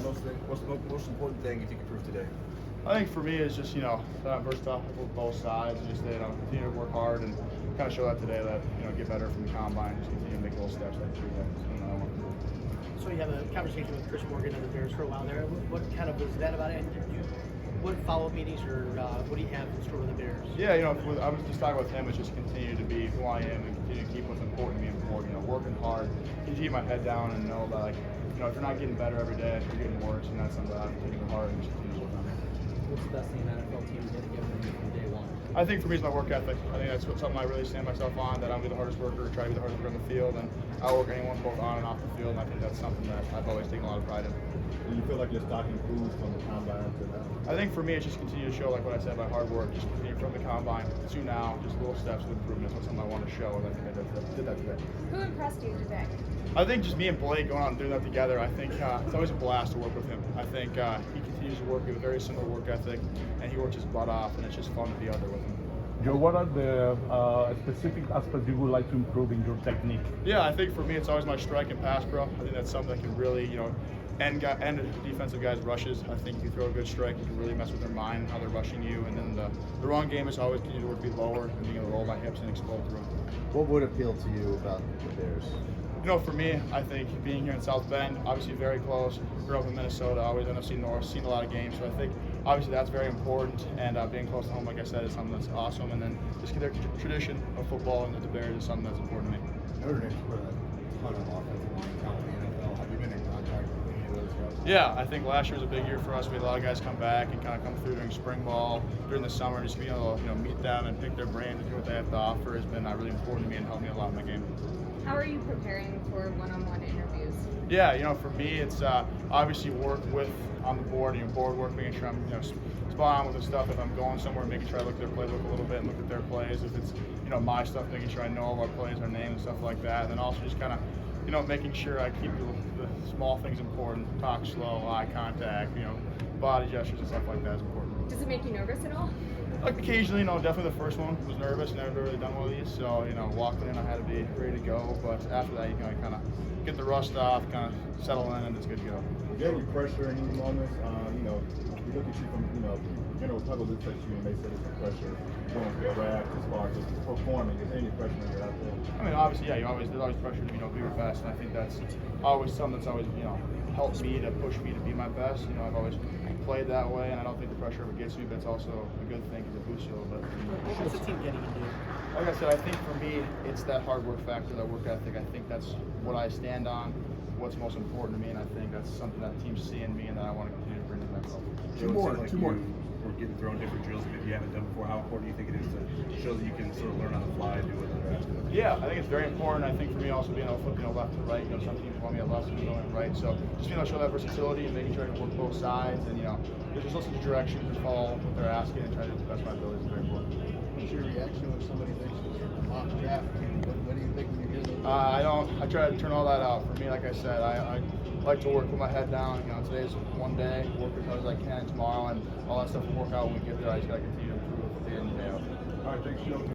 What's the most important thing you think you proved today? I think for me it's just, that I'm versatile with both sides and just, continue to work hard and kind of show that today that, get better from the combine, just continue to make little steps that prove that. So you have a conversation with Chris Morgan of the Bears for a while there. What kind of was that about it? And what follow-up meetings or what do you have in store with the Bears? Yeah, I was just talking with him. It's just continue to be who I am and continue to keep what's important to me important. Working hard, continue to keep my head down and know that, if you're not getting better every day, if you're getting worse, and that's something that I'm taking to heart and just continue to work on. What's the best thing an NFL team did give from you from day one? I think for me it's my work ethic. I think that's something I really stand myself on, that I'm be the hardest worker, try to be the hardest worker on the field, and I'll work anyone both on and off the field, and I think that's something that I've always taken a lot of pride in. Do you feel like your stock improved from the combine to now? I think for me it's just continue to show, like what I said, my hard work, just continue from the combine to now, just little steps of improvement. That's something I want to show, and I think I did that today. Who impressed you today? I think just me and Blake going out and doing that together, I think it's always a blast to work with him. I think he continues to work with a very similar work ethic, and he works his butt off, and it's just fun to be out there with him. Joe, what are the specific aspects you would like to improve in your technique? Yeah, I think for me it's always my strike and pass pro. I think that's something that can really, end defensive guys' rushes. I think if you throw a good strike, you can really mess with their mind, how they're rushing you. And then the wrong game is always continue to work to be lower and being able to roll my hips and explode through them. What would appeal to you about the Bears? For me, I think being here in South Bend, obviously very close. Grew up in Minnesota, always NFC North, seen a lot of games. So I think obviously that's very important. And being close to home, like I said, is something that's awesome. And then just their tradition of football and the Bears is something that's important to me. Notre Dame's put a ton of offensive line talent in the NFL. Have you been in contact with any of those guys? Yeah, I think last year was a big year for us. We had a lot of guys come back and kind of come through during spring ball, during the summer, just being able to meet them and pick their brains and hear what they have to offer has been really important to me and helped me a lot in my game. How are you preparing for one-on-one interviews? Yeah, for me it's obviously work with on the board, board work, making sure I'm spot on with the stuff. If I'm going somewhere, making sure I look at their playbook a little bit and look at their plays. If it's my stuff, making sure I know all our plays, our names, and stuff like that. And then also just kind of making sure I keep the small things important. Talk slow, eye contact, body gestures and stuff like that is important. Does it make you nervous at all? Like occasionally, definitely the first one was nervous. Never really done one of these, so walking in, I had to be ready to go. But after that, you can kind of get the rust off, kind of settle in, and it's good to go. Was there any pressure in any moments? We look at you from general public looks at you and they said it's a pressure going for the draft as far as performing. Is there any pressure when you're out there? Obviously, yeah, there's always pressure to be your best, and I think that's always something that's always helped me to push me to be my best. I've always played that way, and I don't think the pressure ever gets me, but it's also a good thing because it boosts you a little bit. What's the team getting into? Like I said, I think for me, it's that hard work factor, that work ethic. I think that's what I stand on, what's most important to me, and I think that's something that teams see in me and that I want to continue to bring to myself. Two more. We're getting thrown different drills that you haven't done before. How important do you think it is to show that you can sort of learn on the fly and do what they're asking? Yeah, I think it's very important. I think for me also being able to flip left to right. Some teams want me at left, some going right. So just being able to show that versatility and making sure I can work both sides and just listen to directions and follow what they're asking and try to do the best of my ability is very important. What's your reaction when somebody mentions mock draft? What do you think when you hear those? I try to turn all that out. For me, like I said, I like to work with my head down. Today's one day, work as hard as I can tomorrow, and all that stuff will work out when we get there. I just got to continue to improve day in and day out. All right, thanks, Joe.